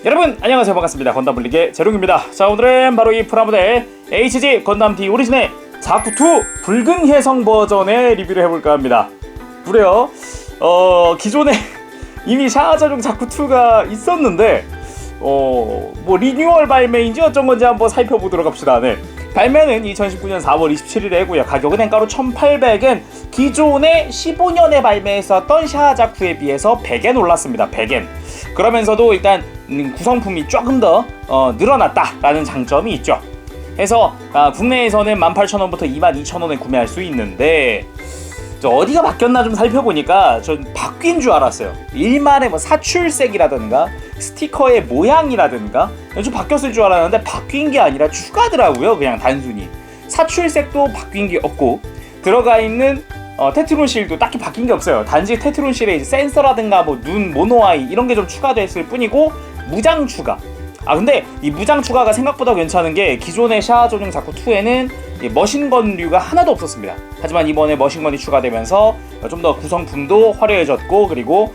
여러분 안녕하세요, 반갑습니다. 건담 블릭의 재룡입니다. 자, 오늘은 바로 이 프라모델 HG 건담 D 오리진의 자쿠2 붉은 혜성 버전의 리뷰를 해볼까 합니다. 무려 기존에 이미 샤아저룡 자쿠2가 있었는데 뭐 리뉴얼 발매인지 어쩐 건지 한번 살펴보도록 합시다. 네. 발매는 2019년 4월 27일에 했고요. 가격은 hen가로 1,800엔, 기존에 15년에 발매했었던 샤아자쿠에 비해서 100엔 올랐습니다. 100엔. 그러면서도 일단 구성품이 조금 더 늘어났다라는 장점이 있죠. 해서 국내에서는 18,000원부터 22,000원에 구매할 수 있는데, 어디가 바뀌었나 좀 살펴보니까 전 바뀐 줄 알았어요. 일말의 뭐 사출색이라든가 스티커의 모양이라든가 좀 바뀌었을 줄 알았는데 바뀐 게 아니라 추가더라고요. 그냥 단순히 사출색도 바뀐 게 없고, 들어가 있는 테트론 실도 딱히 바뀐 게 없어요. 단지 테트론 실에 이제 센서라든가 뭐 눈 모노아이 이런 게 좀 추가됐을 뿐이고, 무장 추가. 근데 이 무장 추가가 생각보다 괜찮은 게, 기존의 샤아저룡 자쿠2에는 머신건류가 하나도 없었습니다. 하지만 이번에 머신건이 추가되면서 좀 더 구성품도 화려해졌고, 그리고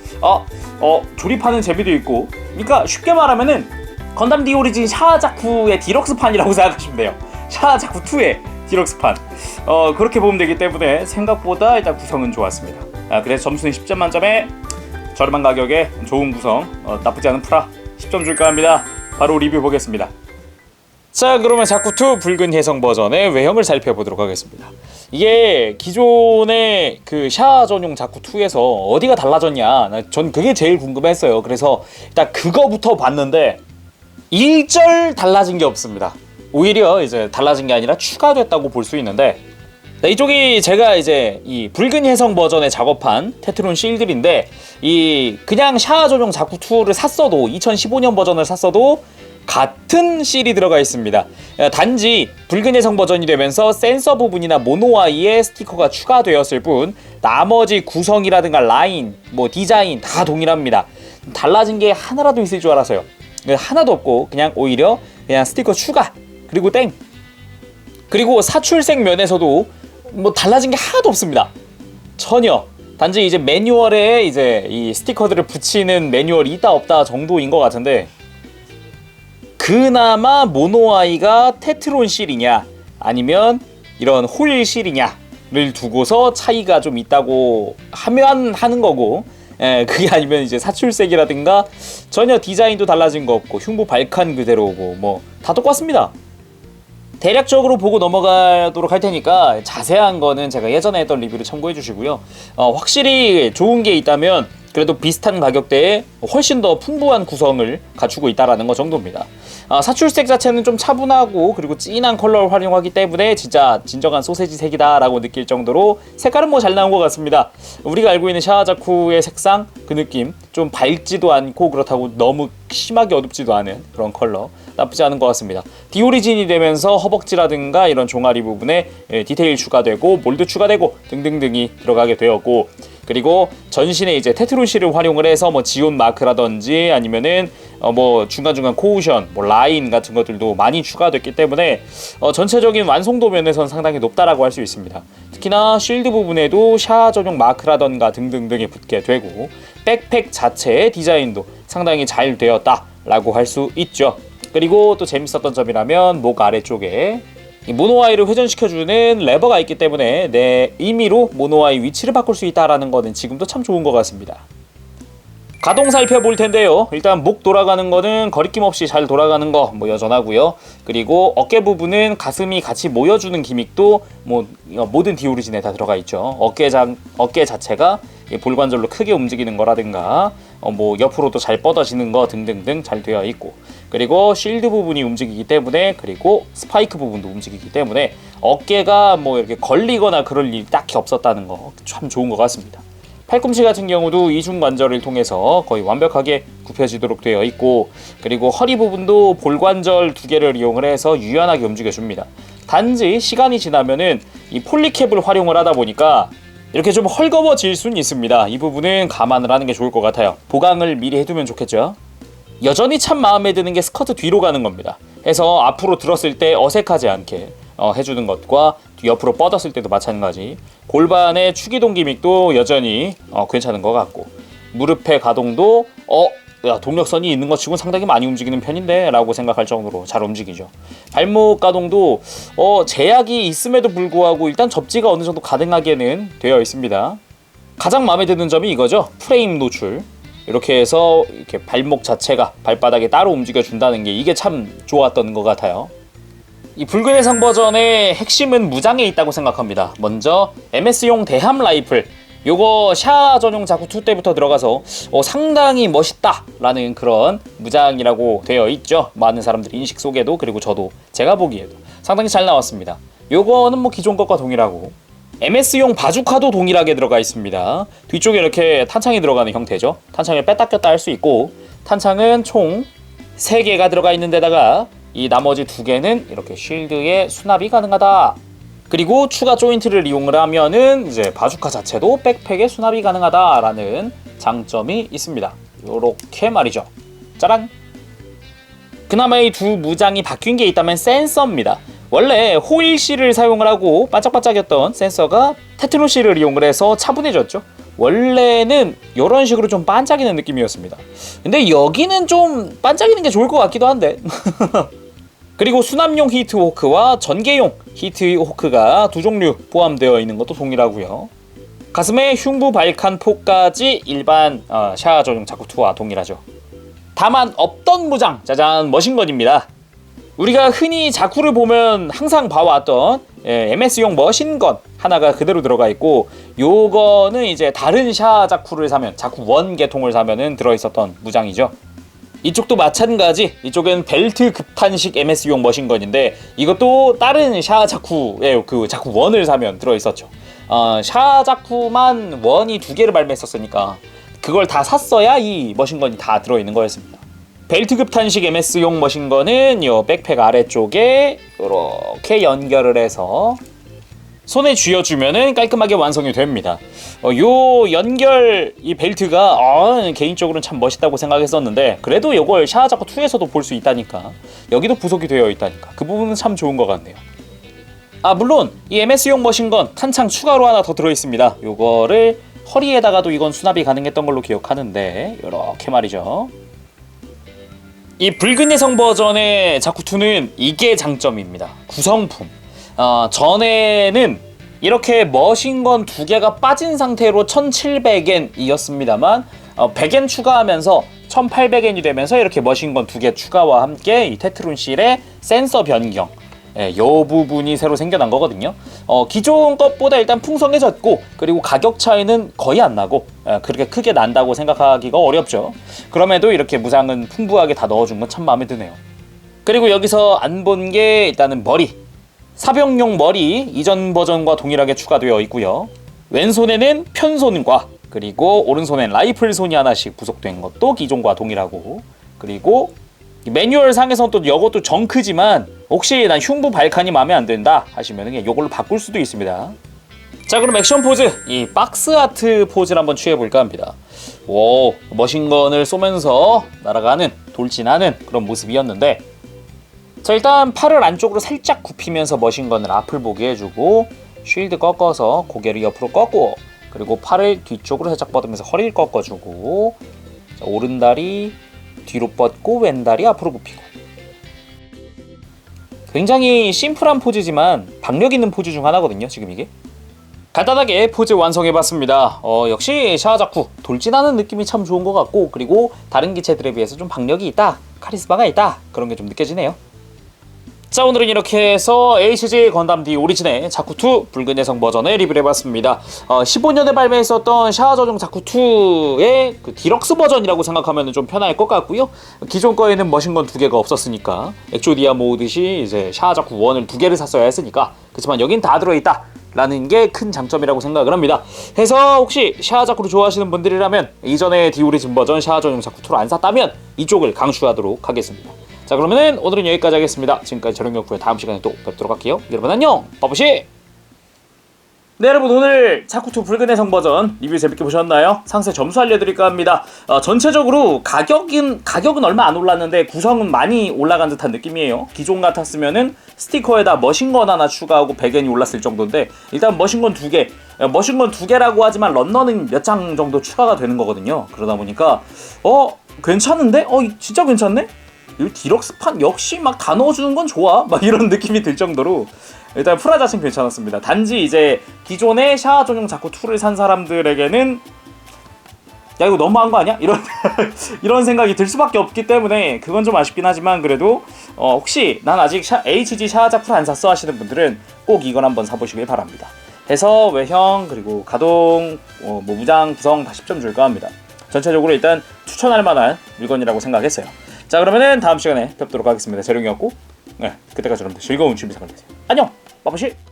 조립하는 재미도 있고, 그러니까 쉽게 말하면은 건담 D 오리진 샤아자쿠의 디럭스판이라고 생각하시면 돼요. 샤아자쿠2의 디럭스판. 그렇게 보면 되기 때문에 생각보다 일단 구성은 좋았습니다. 그래서 점수는 10점 만점에 저렴한 가격에 좋은 구성, 나쁘지 않은 프라 10점 줄까 합니다. 바로 리뷰 보겠습니다. 자, 그러면 자쿠2 붉은 혜성 버전의 외형을 살펴보도록 하겠습니다. 이게 기존의 그 샤아전용 자쿠2에서 어디가 달라졌냐, 전 그게 제일 궁금했어요. 그래서 일단 그거부터 봤는데 일절 달라진 게 없습니다. 오히려 이제 달라진 게 아니라 추가됐다고 볼 수 있는데, 이쪽이 제가 이제 이 붉은 혜성 버전에 작업한 테트론 실들인데, 이 그냥 샤아전용 자쿠2를 샀어도, 2015년 버전을 샀어도 같은 실이 들어가 있습니다. 단지 붉은 혜성 버전이 되면서 센서 부분이나 모노아이에 스티커가 추가되었을 뿐, 나머지 구성이라든가 라인, 뭐 디자인 다 동일합니다. 달라진 게 하나라도 있을 줄 알았어요. 하나도 없고 그냥 오히려 그냥 스티커 추가, 그리고 땡. 그리고 사출색 면에서도 뭐 달라진 게 하나도 없습니다. 전혀. 단지 이제 매뉴얼에 이제 이 스티커들을 붙이는 매뉴얼이 있다 없다 정도인 것 같은데, 그나마 모노아이가 테트론 실이냐 아니면 이런 홀 실이냐를 두고서 차이가 좀 있다고 하면 하는 거고, 그게 아니면 이제 사출색이라든가 전혀 디자인도 달라진 거 없고 흉부 발칸 그대로고 뭐 다 똑같습니다. 대략적으로 보고 넘어가도록 할 테니까 자세한 거는 제가 예전에 했던 리뷰를 참고해 주시고요. 확실히 좋은 게 있다면 그래도 비슷한 가격대에 훨씬 더 풍부한 구성을 갖추고 있다라는 거 정도입니다. 사출색 자체는 좀 차분하고 그리고 진한 컬러를 활용하기 때문에 진짜 진정한 소세지 색이다 라고 느낄 정도로 색깔은 뭐 잘 나온 것 같습니다. 우리가 알고 있는 샤아자쿠의 색상 그 느낌, 좀 밝지도 않고 그렇다고 너무 심하게 어둡지도 않은 그런 컬러, 나쁘지 않은 것 같습니다. D 오리진이 되면서 허벅지라든가 이런 종아리 부분에 디테일 추가되고 몰드 추가되고 등등등이 들어가게 되었고, 그리고 전신에 이제 테트론 실을 활용을 해서 뭐 지온 마크라든지 아니면은 뭐 중간중간 코우션, 뭐 라인 같은 것들도 많이 추가됐기 때문에 전체적인 완성도 면에서는 상당히 높다라고 할 수 있습니다. 특히나 쉴드 부분에도 샤아 전용 마크라던가 등등등이 붙게 되고, 백팩 자체의 디자인도 상당히 잘 되었다라고 할 수 있죠. 그리고 또 재밌었던 점이라면 목 아래쪽에 이 모노아이를 회전시켜주는 레버가 있기 때문에 내 임의로 모노아이 위치를 바꿀 수 있다는 거는 지금도 참 좋은 것 같습니다. 가동 살펴볼 텐데요. 일단 목 돌아가는 거는 거리낌 없이 잘 돌아가는 거 뭐 여전하고요. 그리고 어깨 부분은 가슴이 같이 모여주는 기믹도 뭐 모든 D 오리진에 다 들어가 있죠. 어깨 자체가 볼관절로 크게 움직이는 거라든가 뭐 옆으로도 잘 뻗어지는 거 등등등 잘 되어 있고, 그리고 쉴드 부분이 움직이기 때문에, 그리고 스파이크 부분도 움직이기 때문에 어깨가 뭐 이렇게 걸리거나 그럴 일이 딱히 없었다는 거 참 좋은 것 같습니다. 팔꿈치 같은 경우도 이중 관절을 통해서 거의 완벽하게 굽혀지도록 되어 있고, 그리고 허리 부분도 볼관절 두 개를 이용을 해서 유연하게 움직여줍니다. 단지 시간이 지나면은 이 폴리캡을 활용을 하다 보니까 이렇게 좀 헐거워질 수는 있습니다. 이 부분은 감안을 하는 게 좋을 것 같아요. 보강을 미리 해두면 좋겠죠. 여전히 참 마음에 드는 게 스커트 뒤로 가는 겁니다. 해서 앞으로 들었을 때 어색하지 않게 해주는 것과 옆으로 뻗었을 때도 마찬가지. 골반의 축이동 기믹도 여전히 괜찮은 것 같고, 무릎의 가동도 야, 동력선이 있는 것 치고는 상당히 많이 움직이는 편인데 라고 생각할 정도로 잘 움직이죠. 발목 가동도 제약이 있음에도 불구하고 일단 접지가 어느 정도 가능하게는 되어 있습니다. 가장 마음에 드는 점이 이거죠. 프레임 노출. 이렇게 해서 이렇게 발목 자체가 발바닥에 따로 움직여 준다는 게 이게 참 좋았던 것 같아요. 이 붉은 해성 버전의 핵심은 무장에 있다고 생각합니다. 먼저 MS용 대함 라이플, 요거 샤 전용 자쿠 2 때부터 들어가서 상당히 멋있다라는 그런 무장이라고 되어 있죠. 많은 사람들 인식 속에도, 그리고 저도 제가 보기에도 상당히 잘 나왔습니다. 요거는 뭐 기존 것과 동일하고, MS용 바주카도 동일하게 들어가 있습니다. 뒤쪽에 이렇게 탄창이 들어가는 형태죠. 탄창을 뺐다 꼈다 할 수 있고, 탄창은 총 3개가 들어가 있는 데다가 이 나머지 2개는 이렇게 쉴드에 수납이 가능하다. 그리고 추가 조인트를 이용을 하면은 이제 바주카 자체도 백팩에 수납이 가능하다라는 장점이 있습니다. 요렇게 말이죠. 짜란! 그나마 이 두 무장이 바뀐 게 있다면 센서입니다. 원래 호일실을 사용을 하고 반짝반짝했던 센서가 테트노실을 이용을 해서 차분해졌죠. 원래는 이런 식으로 좀 반짝이는 느낌이었습니다. 근데 여기는 좀 반짝이는 게 좋을 것 같기도 한데 그리고 수납용 히트호크와 전개용 히트호크가 2종류 포함되어 있는 것도 동일하고요. 가슴에 흉부 발칸 포까지 일반 샤 전용 자쿠 2와 동일하죠. 다만 없던 무장, 짜잔, 머신건입니다. 우리가 흔히 자쿠를 보면 항상 봐왔던 MS용 머신건 하나가 그대로 들어가 있고, 요거는 이제 다른 샤 자쿠를 사면, 자쿠 1 계통을 사면은 들어있었던 무장이죠. 이쪽도 마찬가지. 이쪽은 벨트 급탄식 MS용 머신건인데 이것도 다른 샤 자쿠의 그 자쿠 1을 사면 들어있었죠. 샤 자쿠만 1이 2개를 발매했었으니까 그걸 다 샀어야 이 머신건이 다 들어있는 거였습니다. 벨트 급탄식 MS용 머신건은 이 백팩 아래쪽에 이렇게 연결을 해서 손에 쥐어주면은 깔끔하게 완성이 됩니다. 요 연결 이 벨트가 개인적으로는 참 멋있다고 생각했었는데, 그래도 이걸 샤 자쿠 2에서도 볼 수 있다니까, 여기도 부속이 되어 있다니까 그 부분은 참 좋은 것 같네요. 물론 이 MS용 머신건 탄창 추가로 하나 더 들어있습니다. 요거를 허리에다가도 이건 수납이 가능했던 걸로 기억하는데, 이렇게 말이죠. 이 붉은 해성 버전의 자쿠 2는 이게 장점입니다. 구성품. 전에는 이렇게 머신건 2개가 빠진 상태로 1700엔이었습니다만 100엔 추가하면서 1800엔이 되면서 이렇게 머신건 2개 추가와 함께 이 테트론실의 센서 변경, 요 부분이 새로 생겨난 거거든요. 기존 것보다 일단 풍성해졌고, 그리고 가격 차이는 거의 안 나고 그렇게 크게 난다고 생각하기가 어렵죠. 그럼에도 이렇게 무장은 풍부하게 다 넣어준 건 참 마음에 드네요. 그리고 여기서 안 본 게 일단은 머리. 사병용 머리 이전 버전과 동일하게 추가되어 있고요. 왼손에는 편손과, 그리고 오른손엔 라이플 손이 하나씩 부속된 것도 기존과 동일하고, 그리고 매뉴얼 상에서는 또 이것도 정크지만 혹시 난 흉부 발칸이 마음에 안 든다 하시면 이걸로 바꿀 수도 있습니다. 자, 그럼 액션 포즈, 이 박스 아트 포즈를 한번 취해볼까 합니다. 머신건을 쏘면서 날아가는, 돌진하는 그런 모습이었는데, 자, 일단 팔을 안쪽으로 살짝 굽히면서 머신건을 앞을 보게 해주고, 쉴드 꺾어서 고개를 옆으로 꺾고, 그리고 팔을 뒤쪽으로 살짝 뻗으면서 허리를 꺾어주고, 자, 오른다리 뒤로 뻗고 왼다리 앞으로 굽히고. 굉장히 심플한 포즈지만 박력 있는 포즈 중 하나거든요, 지금 이게. 간단하게 포즈 완성해봤습니다. 역시 샤 자쿠 돌진하는 느낌이 참 좋은 것 같고, 그리고 다른 기체들에 비해서 좀 박력이 있다, 카리스마가 있다, 그런 게 좀 느껴지네요. 자, 오늘은 이렇게 해서 HG 건담 D 오리진의 자쿠 2 붉은 해성 버전을 리뷰를 해봤습니다. 15년에 발매했었던 샤 전용 자쿠 2의 그 디럭스 버전이라고 생각하면 좀 편할 것 같고요. 기존 거에는 머신건 2개가 없었으니까 엑조디아 모으듯이 이제 샤 자쿠 1을 2개를 샀어야 했으니까, 그렇지만 여긴 다 들어있다 라는 게 큰 장점이라고 생각을 합니다. 해서 혹시 샤 자쿠를 좋아하시는 분들이라면 이전에 D 오리진 버전 샤 전용 자쿠 2를 안 샀다면 이쪽을 강추하도록 하겠습니다. 자, 그러면은 오늘은 여기까지 하겠습니다. 지금까지 저령역부의 다음 시간에 또 뵙도록 할게요. 여러분 안녕, 버브시! 네, 여러분 오늘 자쿠 2 붉은 해성 버전 리뷰 재밌게 보셨나요? 상세 점수 알려드릴까 합니다. 전체적으로 가격은 얼마 안 올랐는데 구성은 많이 올라간 듯한 느낌이에요. 기존 같았으면은 스티커에다 머신건 하나 추가하고 100엔이 올랐을 정도인데 일단 머신건 2개, 머신건 2개라고 하지만 런너는 몇 장 정도 추가가 되는 거거든요. 그러다 보니까 괜찮은데? 진짜 괜찮네? 이 디럭스판 역시 막 다 넣어주는 건 좋아 막 이런 느낌이 들 정도로 일단 프라 자체는 괜찮았습니다. 단지 이제 기존의 샤아 전용 자쿠 2를 산 사람들에게는 야 이거 너무한 거 아니야? 이런 생각이 들 수밖에 없기 때문에 그건 좀 아쉽긴 하지만 그래도 혹시 난 아직 HG 샤아 자쿠 안 샀어 하시는 분들은 꼭 이걸 한번 사보시길 바랍니다. 해서 외형 그리고 가동 뭐 무장 구성 다 10점 줄까 합니다. 전체적으로 일단 추천할 만한 물건이라고 생각했어요. 자 그러면은 다음 시간에 뵙도록 하겠습니다. 재룡이었고 그때까지 여러분들 즐거운 취미 생활 되세요. 안녕! 빠바시!